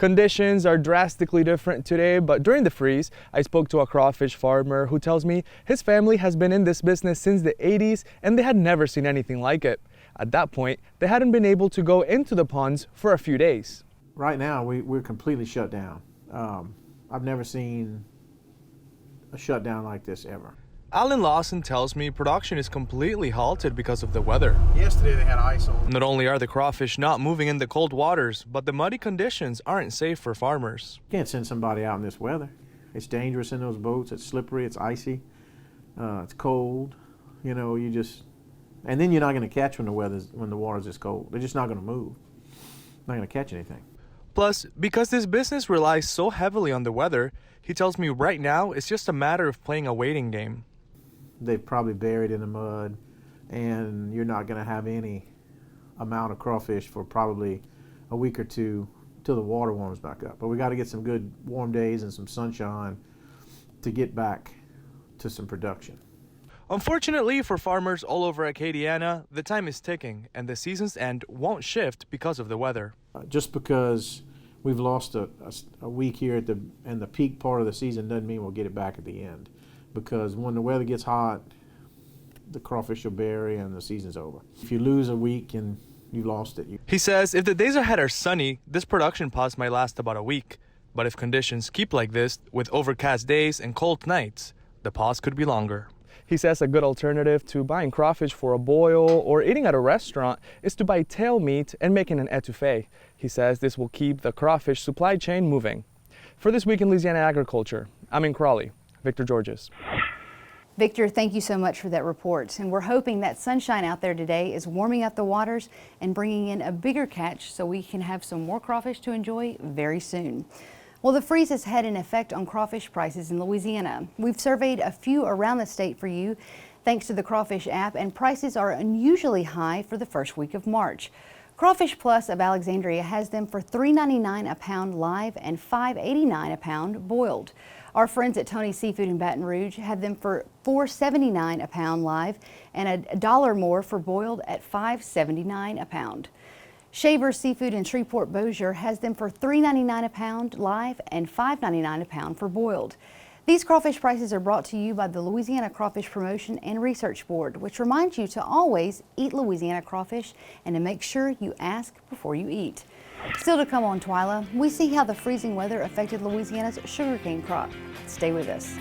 Conditions are drastically different today, but during the freeze, I spoke to a crawfish farmer who tells me his family has been in this business since the 80s and they had never seen anything like it. At that point, they hadn't been able to go into the ponds for a few days. Right now, we're completely shut down. I've never seen a shutdown like this ever. Alan Lawson tells me production is completely halted because of the weather. Yesterday they had ice on. Not only are the crawfish not moving in the cold waters, but the muddy conditions aren't safe for farmers. You can't send somebody out in this weather. It's dangerous in those boats. It's slippery. It's icy. It's cold. You know, and then you're not going to catch when the water's this cold. They're just not going to move. Not going to catch anything. Plus, because this business relies so heavily on the weather, he tells me right now it's just a matter of playing a waiting game. They're probably buried in the mud, and you're not going to have any amount of crawfish for probably a week or two till the water warms back up. But we got to get some good warm days and some sunshine to get back to some production. Unfortunately for farmers all over Acadiana, the time is ticking and the season's end won't shift because of the weather. Just because we've lost a week here in the peak part of the season doesn't mean we'll get it back at the end. Because when the weather gets hot, the crawfish will bury and the season's over. If you lose a week and you lost it. He says if the days ahead are sunny, this production pause might last about a week. But if conditions keep like this, with overcast days and cold nights, the pause could be longer. He says a good alternative to buying crawfish for a boil or eating at a restaurant is to buy tail meat and making an etouffee. He says this will keep the crawfish supply chain moving. For This Week in Louisiana Agriculture, I'm in Crawley. Victor Jorges. Victor, thank you so much for that report. And we're hoping that sunshine out there today is warming up the waters and bringing in a bigger catch so we can have some more crawfish to enjoy very soon. Well, the freeze has had an effect on crawfish prices in Louisiana. We've surveyed a few around the state for you thanks to the Crawfish app, and prices are unusually high for the first week of March. Crawfish Plus of Alexandria has them for $3.99 a pound live and $5.89 a pound boiled. Our friends at Tony's Seafood in Baton Rouge have them for $4.79 a pound live and $1 more for boiled at $5.79 a pound. Shaver's Seafood in Shreveport Bossier has them for $3.99 a pound live and $5.99 a pound for boiled. These crawfish prices are brought to you by the Louisiana Crawfish Promotion and Research Board, which reminds you to always eat Louisiana crawfish and to make sure you ask before you eat. Still to come on Twyla, we see how the freezing weather affected Louisiana's sugarcane crop. Stay with us.